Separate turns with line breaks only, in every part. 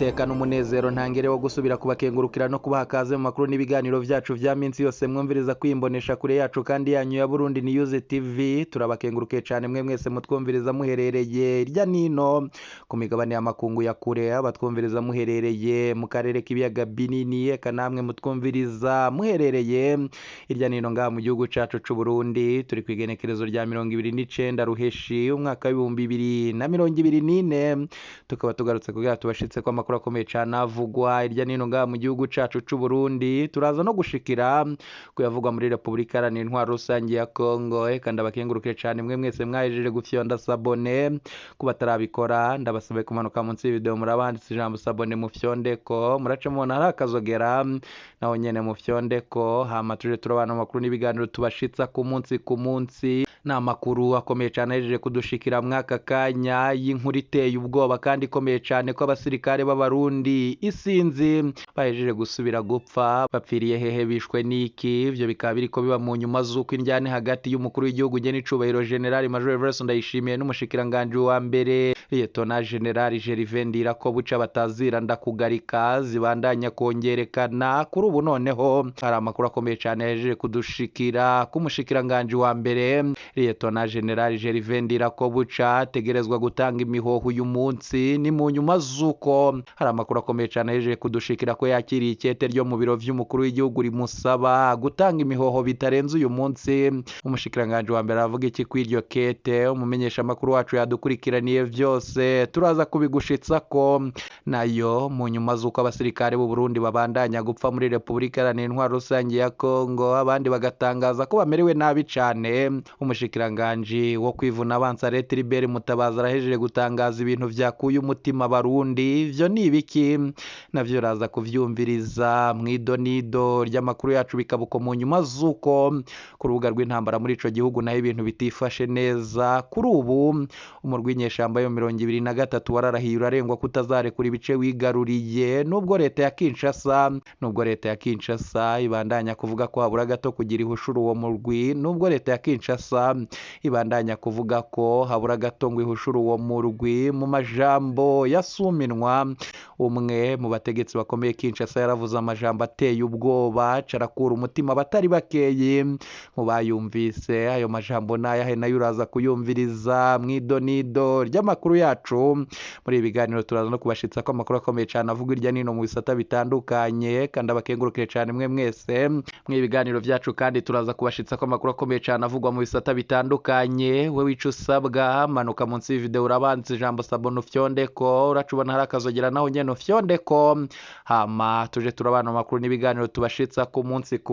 iteka n'umunezero ntangere wo gusubira kubakengurukira no kubaha kaze mu makuru n'ibiganiro vyacu vya minsi yose mwumviriza kwimbonesha kure yacu kandi yanyu ya Burundi News TV. Turabakengurukiye cyane mwe mwese mutwumviriza muherereye irya nino ku migabane y'amakungu ya kure, abatwumviriza muherereye mu karere k'ibiyaga binini, eka namwe mutwumviriza muherereye irya nino ngaha mu gihugu cacu c'u Burundi. Turi kwigenekerezo rya 29 ruheshi umwaka wa 2024, tukaba tugarutse kugira tubashitse ko amakuru akomeye cyane avugwa irya nino ngaha mu gihugu cacu c'u Burundi. Turaza no gushikira kuyavugwa muri Republika Iharanira Intwaro Rusange ya Kongo, eka ndabakengurukire cyane mwe mwese mwahejeje gufyonda sabone. Kuba tarabikora ndabasabe kumanuka munsi y'video murabanditse ijambo sabone mufyondeko, murace mubona hari akazogera naho nyene mufyondeko, hama tuje turabana amakuru n'ibiganiro tubashitsa ku munsi na makuru akomeye cyane ahejeje kudushikira mwaka kanya y'inkuru iteye ubwoba kandi ikomeye cyane ko abasirikare b'abarundi isinzi bahejeje gusubira gupfa. Bapfiriye hehe, bishwe niki? Ivyo bikaba biriko biba mu nyuma z'uko indyane hagati y'umukuru w'igihugu nyenicubahiro General Major Everest Ndayishimiye n'umushikiranganje wa mbere Lieutenant General Gervais Ndirakobuca batazira ndakugarika zibandanya kongerekana. Kuri ubu noneho hari amakuru akomeye cyane yahejeje kudushikira k'umushikiranganje wa mbere Lieutenant General Gervais Ndirakobuca ategerezwa gutanga imihoho uyu munsi. Ni mu nyuma z'uko hari amakuru akomeye cyane yahejeje kudushikira ko yakiriye ikete ryo mu biro vy'umukuru w'igihugu rimusaba gutanga imihoho bitarenze uyu munsi. Umushikiranganje wa mbere aravuga iki kw'iryo kete? Umumenyesha makuru wacu yadukurikiraniye vyose turaza kubigushitsa ko nayo mu nyuma z'uko abasirikare b'u Burundi babandanya gupfa muri Republika Iharanira Intwaro Rusange ya Kongo, abandi bagatangaza ko bamerewe nabi cane. Umushikiranganje wo kwivuna abansi Tribert Mutabazi arahejeje gutangaza ibintu vyakuye umutima Barundi. Ivyo ni ibiki? Navyo raza kuvyumviriza mw'idonido ry'amakuru yacu bikabuko mu nyuma z'uko ku rubuga rw'intambara muri ico gihugu naho ibintu bitifashe neza. Kuri ubu umurwinyeshamba yo 23 wararahiye urarengwa kutazarekura ibice wigaruriye, nubwo leta ya Kinshasa ibandanya kuvuga ko habura gato kugira ihushuru uwo murwi, nubwo leta ya Kinshasa ibandanya kuvuga ko habura gato ngo ihushuru uwo murwi. Mu majambo yasuminwa umwe mu bategetsi bakomeye Kinshasa yaravuze amajambo ateye ubwoba carakura umutima batari bakeye mu bayumvise. Ayo majambo nayahe nayo uraza kuyumviriza mw'idonido ry'amakuru yacu. Muri ibi biganiro turaza no kubashitsa ko amakuru akomeye cyane avuga irya nino mu bisata bitandukanye, kandi abakengurukire cyane mwe mwese mw'ibi biganiro vyacu. Kandi turaza kubashitsa ko amakuru akomeye cyane avugwa mu bisata bitandukanye. We wica usabwa manuka munsi y'video urabanza ijambo sabone ufyondeko, uracubona hari akazogera naho nyene ufyondeko, hama tuje turabana amakuru n'ibiganiro tubashitsa ku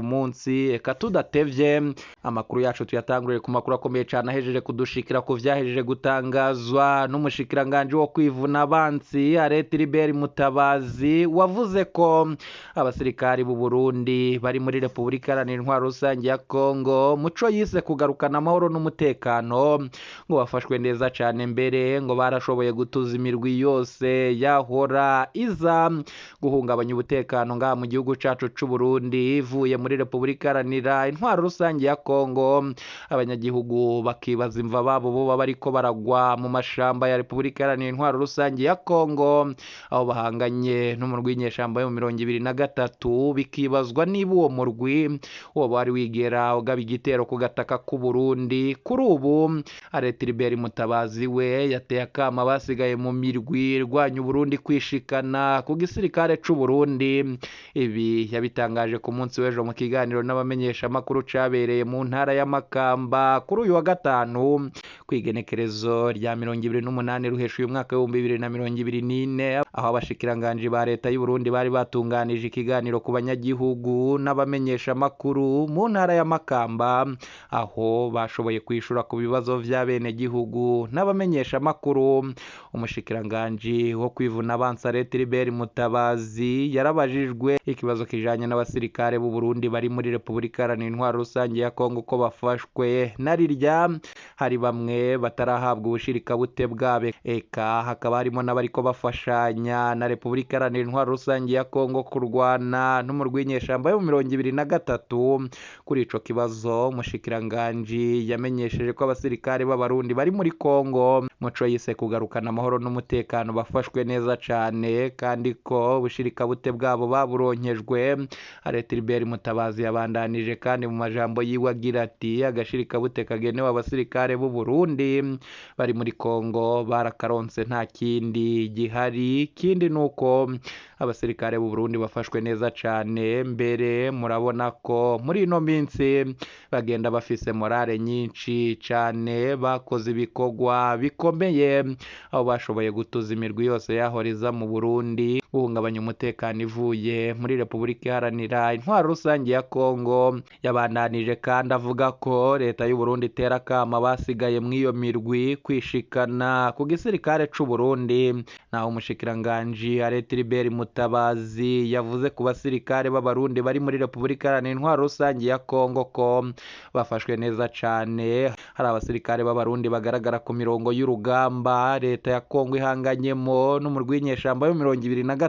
munsi. Eka tudatevye amakuru yacu tuyatangurire ku makuru akomeye cyane ahejeje kudushikira ku vyahejeje gutangazwa n'umushikiranganje wo kwivuna abansi Tribert Mutabazi, wavuze ko abasirikari b'u Burundi bari muri Republika Iharanira Intwaro Rusange ya Kongo muco yise kugarukana amahoro n'umutekano ngo bafashwe neza cyane, mbere ngo barashoboye gutuza imirwi yose yahora iza guhungabanya umutekano ngaha mu gihugu cacu c'u Burundi ivuye muri Republika Iharanira Intwaro Rusange ya Kongo. Abanyagihugu bakibaza imva babo bo bariko baragwa mu mashamba ya Republika Iharanira Intwaro Rusange ya Kongo aho bahanganye n'umurwinyeshamba yo 23, bikibazwa niba uwo murwi uwo bari wigera ugaba igitero ku gataka k'u Burundi. Kuri ubu Tribert Mutabazi we yateye akama basigaye mu mirwi irwanya Burundi kwishikana ku gisirikare c'u Burundi. Ibi yabitangaje ku munsi w'ejo mu kiganiro n'abamenyesha makuru cabereye mu ntara ya Makamba kuri uyu wa gatanu kwigenekerezo rya 28 ruheshi uyu mwaka wa 2024, aho abashikiranganje ba leta y'u Burundi bari batunganije ikiganiro ku banyagihugu n'abamenyesha makuru mu ntara ya Makamba, aho bashoboye kwishura ku bibazo vy'abene gihugu n'abamenyesha makuru. Umushikiranganje wo kwivuna abansi Tribert Mutabazi yarabajijwe ikibazo kijanye n'abasirikare b'u Burundi bari muri Republika Iharanira Intwaro Rusange ya Kongo ko bafashwe narirya hari bamwe bamwe batarahabwa ubushirikabute bwabo, eka hakaba harimo n'abariko bafashanya na Repubulika Iharanira Intwaro Rusange ya Kongo kurwana n'umurwi w'inyeshamba yo mu 2023. Kuri ico kibazo umushikiranganji yamenyesheje ko abasirikare b'abarundi bari muri Kongo muco yise kugarukana amahoro n'umutekano bafashwe neza cane, kandi ko ubushirikabute bwabo baburonkejwe. Tribert Mutabazi yabandanije kandi mu majambo yiwe agira ati agashirikabute kagenewe abasirikare b'u Burundi bari muri Kongo barakaronse, nta kindi gihari. Ikindi nuko abasirikare b'u Burundi bafashwe neza cane, mbere murabona ko muri ino minsi bagenda bafise morale nyinshi cane, bakoze ibikorwa bikomeye aho bashoboye gutuza imirwi yose yahoriza mu Burundi guhungabanya umutekano ivuye muri Repubulika Iharanira Intwaro Rusange ya Kongo. Yabandanije kandi avuga ko leta y'u Burundi itera akama basigaye mw'iyo mirwi kwishikana ku gisirikare c'u Burundi. Naho umushikiranganji Tribert Mutabazi yavuze ku basirikare b'abarundi bari muri Repubulika Iharanira Intwaro Rusange ya Kongo ko bafashwe neza cane. Hari abasirikare b'abarundi bagaragara ku mirongo y'urugamba leta ya Kongo ihanganyemo n'umurwi w'inyeshamba yo 2023.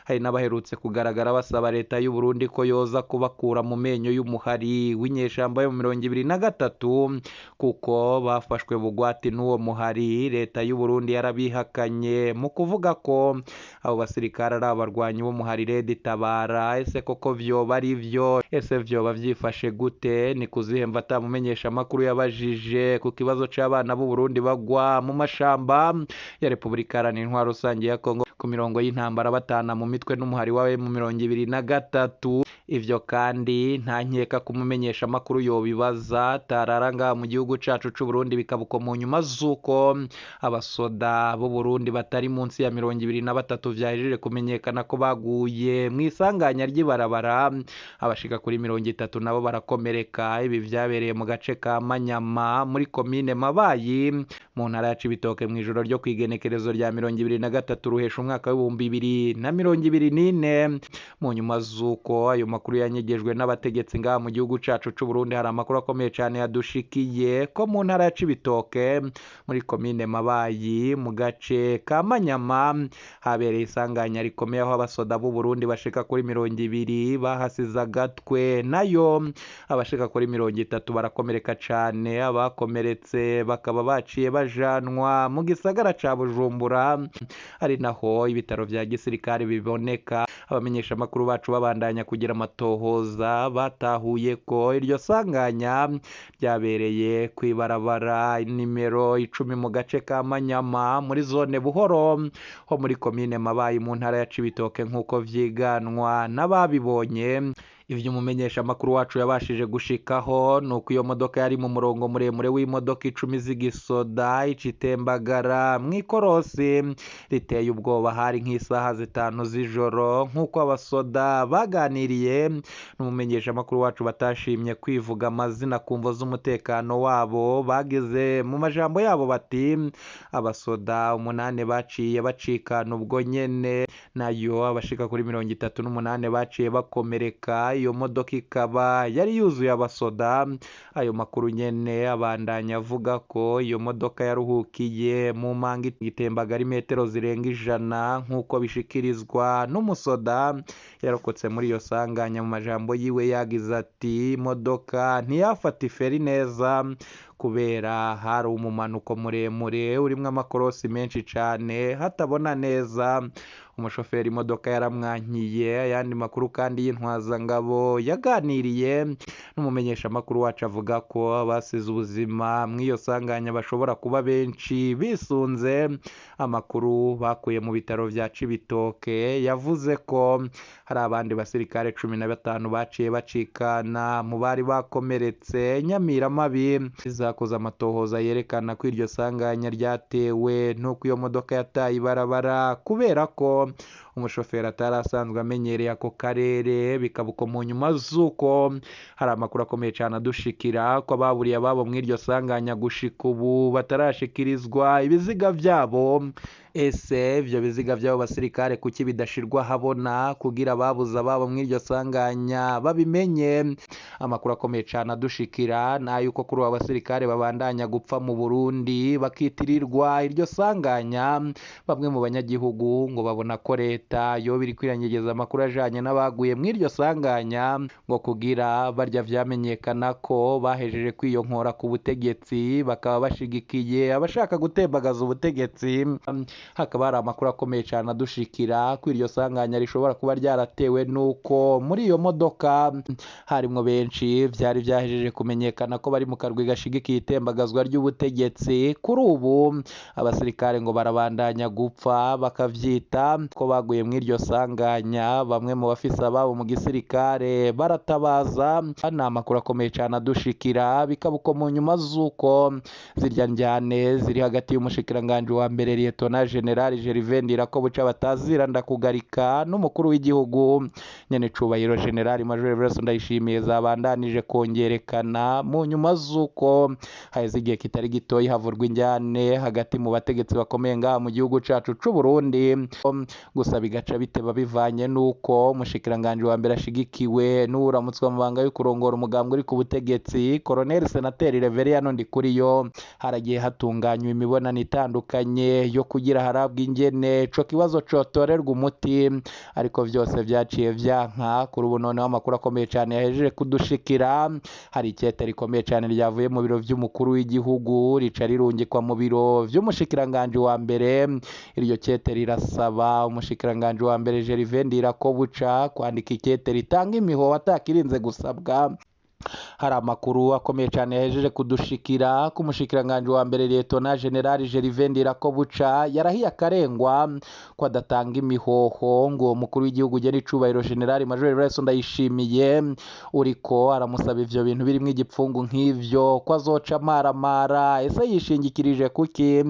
Hari n'abaherutse kugaragara basaba leta y'u Burundi ko yoza kubakura mu menyo y'umuhari w'inyeshamba yo mu 2023 kuko bafashwe bugwati n'uwo muhari. Leta y'u Burundi yarabihakanye mu kuvuga ko abo basirikare ari abarwanyi b'umuhari Red Tabara. Ese koko vyoba ari vyo? Ese vyoba vyifashe gute? Ni kuzihemva atamumenyesha amakuru yabajije ku kibazo c'abana b'u Burundi bagwa mu mashamba ya Repubulika Iharanira Intwaro Rusange ya Kongo ku mirongo y'intambara batana mu mitwe n'umuhari wawe mu 2023. Ivyo kandi nta nkeka kumumenyesha amakuru yobibaza tararanga mu gihugu cacu c'u Burundi, bikabuko mu nyuma z'uko abasoda b'u Burundi batari munsi ya 23 vyahejeje kumenyekana ko baguye mw'isanganya ry'ibarabara, abashika kuri 30 nabo barakomereka. Ibi vyabereye mu gace ka Manyama muri komine Mabayi mu ntara ya Cibitoke mw'ijoro ryo kwigenekerezo rya 23 ruhesha umwaka w'2024. Mu nyuma z'uko ayo makuru yanyegejwe n'abategetsi ngaha mu gihugu cacu c'u Burundi, hari amakuru akomeye cane yadushikiye ko mu ntara ya Cibitoke muri komine Mabayi mu gace ka Manyama habereye isanganya rikomeye aho abasoda b'u Burundi bashika kuri 20 bahasize agatwe, nayo abashika kuri 30 barakomereka cane. Abakomeretse bakaba baciye bajanwa mu gisagara ca Bujumbura, ari naho ibitaro vya gisirikare biboneka. Abamenyesha amakuru bacu babandanya kugira amatohoza batahuye ko iryo sanganya ryabereye kwibarabara nimero 10 mu gace ka Manyama muri zone Buhoro ho muri komine Mabayi mu ntara ya Cibitoke nk'uko vyiganwa n'ababibonye. Ivyo umumenyesha amakuru wacu yabashije gushikaho nuko iyo modoka yari mu murongo muremure w'imodoka 10 z'igisoda icitembagara mw'ikorosi riteye ubwoba. Hari nk'isaha 5 z'ijoro nk'uko abasoda baganiriye n'umumenyesha amakuru wacu batashimye kwivuga amazina kumvo z'umutekano wabo. Bageze mu majambo yabo bati abasoda 8 baciye bacikana ubwo nyene, nayo abashika kuri 38 baciye bakomereka. Iyo modoka ikaba yari yuzuye abasoda. Ayo makuru nyene abandanya avuga ko iyo modoka yaruhukiye mu manga itembagara imetero zirenga 100 nk'uko bishikirizwa n'umusoda yarokotse muri iyo sanganya. Mu majambo yiwe yagize ati imodoka ntiyafata iferi neza kubera hari umumanuko muremure urimwo amakorosi menshi cane hatabona neza. Umushoferi imodoka yaramwankiye. Ayandi makuru kandi y'intwazangabo yaganiriye n'umumenyesha amakuru wacu avuga ko basize ubuzima mw'iyo sanganya bashobora kuba benshi bisunze amakuru bakuye mu bitaro vya Cibitoke. Yavuze ko hari abandi basirikare 15 baciye bacikana mu bari bakomeretse. Nyamiramabi izakoza amatohoza yerekana ko iryo sanganya ryatewe nuko iyo modoka yataye ibarabara kubera ko umushoferi atari asanzwe amenyereye ako karere, bikaba uko mu nyuma z'uko hari amakuru akomeye cyane adushikira ko ababuriye ababo muri iryo sanganya gushika ubu batarashikirizwa ibiziga byabo. Ese ibyo biziga by'abo basirikare kuki bidashirwa habona kugira ababuze ababo muri iryo sanganya babimenye? Amakuru akomeye cyane adushikira n'ayuko kuri abo basirikare babandanya gupfa mu Burundi bakitirirwa iryo sanganya. Bamwe mu banyagihugu ngo babona ko leta yo biri kwirangigeza amakuru ajanye n'abaguye muri iryo sanganya ngo kugira barya vyamenyekana ko bahejeje kwiyonkora ku butegetsi bakaba bashigikiye abashaka gutembagaza ubutegetsi. Hakaba hari amakuru akomeye cyane adushikira ko iryo sanganya rishobora kuba ryaratewe n'uko muri iyo modoka harimwo benshi byari byahejeje kumenyekana ko bari mu karwi gashigikiye itembagazwa ry'ubutegetsi. Kuri ubu abasirikare ngo barabandanya gupfa bakavyita ko baguye muri iryo sanganya. Bamwe mu bafise ababo mu gisirikare baratabaza. Ni amakuru akomeye cyane adushikira, bikaba uko mu nyuma z'uko zirya njyane ziri hagati y'umushikiranganji wa mbere Lieutenant General Gervais Ndirakobuca bataziranda kugarika n'umukuru w'igihugu nyene cubahiro General Major Everest Ndayishimiye zabandanije kongerekana mu nyuma z'uko haheze igihe kitari gitoyi havurwa injyane hagati mu bategetsi bakomeye ngaha mu gihugu cacu c'u Burundi. Gusa bigaca biteba bivanye n'uko umushikiranganji wa mbere ashigikiwe n'uramutswa amabanga yo kurongora umugambwe uri ku butegetsi Colonel Senateri Reveriyano Ndikuriyo. Haragiye hatunganywa imibonano itandukanye yo kugira harabwa ingene ico kibazo cotorerwa umuti, ariko vyose vyaciye vyanka. Kuri ubu noneho amakuru akomeye cyane yahejeje kudushikira, hari ikete rikomeye cyane ryavuye mu biro vy'umukuru w'igihugu rica rirungikwa mu biro vy'umushikiranganji wa mbere. Iryo kete rirasaba umushikiranganji wa mbere Gervais Ndirakobuca kwandika ikete ritanga imihoho atakirinze gusabwa. Hari amakuru akomeye cyane yahejeje kudushikira ko umushikiranganji wa mbere Lieutenant General Gervais Ndirakobuca yarahiye akarengwa ko adatanga imihoho ngo umukuru w'igihugu ugena icubahiro General Major Everest Ndayishimiye uriko aramusaba ivyo bintu birimwo igipfungu nk'ivyo ko azoca amaramara. Ese yishingikirije kuki?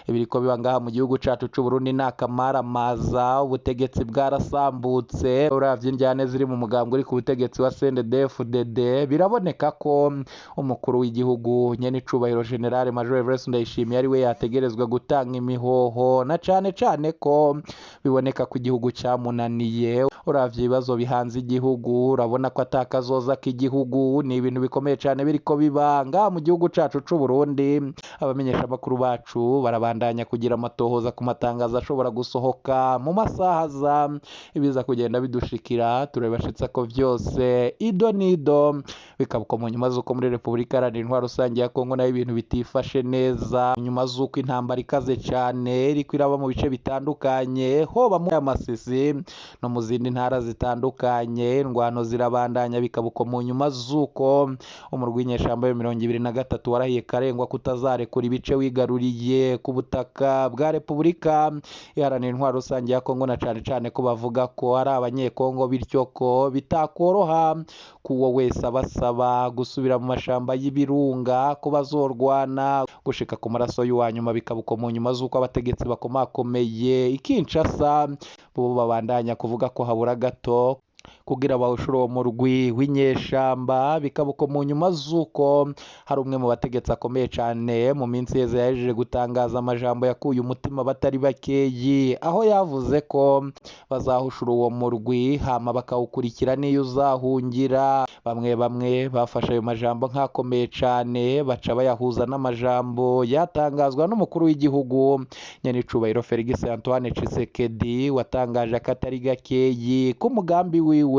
Ibiriko biba ngaha mu gihugu cacu c'u Burundi n'akamaramaza. Ubutegetsi bwarasambutse, uravye injyane ziri mu mugambwe uri ku butegetsi wa CNDD-FDD. Biraboneka ko umukuru w'igihugu nyene icubahiro General Major Everest Ndayishimiye ari we yategerezwa gutanga imihoho, na cane cane ko biboneka ko igihugu cyamunaniye. Uravye ibibazo bihanze igihugu urabona ko atakazoza k'igihugu. Ni ibintu bikomeye cyane biriko biba ngaha mu gihugu cacu c'u Burundi. Abamenyesha amakuru bacu barabandanya kugira amatohoza ku matangazo ashobora gusohoka mu masaha aza. Ibiza kugenda bidushikira turabashitsa ko vyose ido nido. Bikaba uko mu nyuma z'uko muri Repubulika Iharanira Intwaro Rusange ya Kongo nayo ibintu bitifashe neza, nyuma z'uko intambara ikaze cyane iriko iraba mu bice bitandukanye, hoba mu Masisi no mu zindi ntara zitandukanye. Indwano zirabandanya. Bikaba uko mu nyuma z'uko umurwi w'inyeshamba ya 23 warahiye karengwa kutazarekura ibice wigaruriye ku butaka bwa Repubulika Iharanira Intwaro Rusange ya Kongo, na cane cane ko bavuga ko ari abanyekongo, bityo ko bitakoroha kuwo wese abasaba gusubira mu mashamba y'ibirunga ko bazorwana gushika ku maraso y'uwanyuma. Bikaba uko mu nyuma z'uko abategetsi bakomakomeye i Kinshasa bo babandanya kuvuga ko habura gato kugira bawushura uwo murwi w'inyeshamba. Bikaba uko mu nyuma z'uko hari umwe mu bategetsi akomeye cyane mu minsi yeze yajeje gutangaza amajambo yakuye umutima batari bakeyi, aho yavuze ko bazahushura uwo murwi hama bakawukurikira n'iyo uzahungira. Bamwe bafashe ayo majambo nk'akomeye cyane baca bayahuza n'amajambo yatangazwa n'umukuru w'igihugu nyene icubahiro Felix Antoine Tshisekedi, watangaje akatari gakeyi ko umugambi wiwe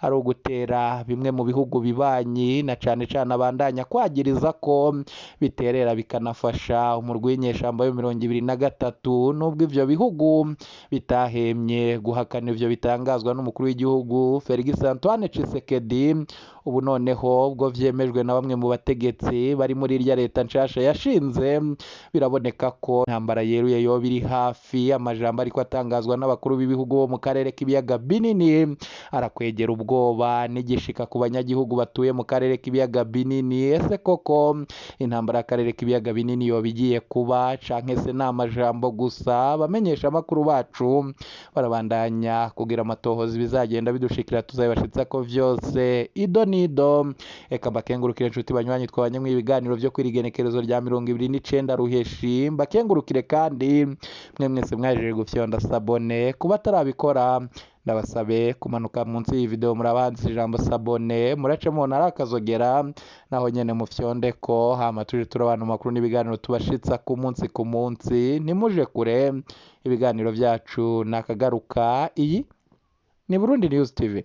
ari ugutera bimwe mu bihugu bibanyi, na cane cane abandanya kwagiriza ko biterera bikanafasha umurwi w'inyeshamba yo 23. Nubwo ivyo bihugu bitahemye guhakana ivyo bitangazwa n'umukuru w'igihugu Felix Antoine Tshisekedi, ubu noneho ubwo vyemejwe na bamwe mu bategetsi bari muri irya leta nshasha yashinze, biraboneka ko intambara yeruye yoba iri hafi. Amajambo ariko atangazwa n'abakuru b'ibihugu bo mu karere k'ibiyaga binini arakwegera ubwoba n'igishika ku banyagihugu batuye mu karere k'ibiyaga binini. Ese koko intambara y'akarere k'ibiyaga binini yoba igiye kuba canke se ni amajambo gusa? Abamenyesha amakuru bacu barabandanya kugira amatohoza ibizagenda bidushikira, tuzabibashitsa ko vyose ido nido. Eka mbakengurukire inshuti banywanyi twabanye ibiganiro vyo kwirigenekerezo rya 29 ruheshi. Mbakengurukire kandi mwe mwese mwajeje gufyonda sabone, kuba atarabikora ndabasabe kumanuka munsi y'iyi video murabanza ijambo sabone, murace mubona ari akazogera naho nyene mufyonde ko, hama tuje turabana makuru n'ibiganiro tubashitsa ku munsi. Nimuje kure, ibiganiro vyacu nakagaruka. Iyi ni Burundi News TV.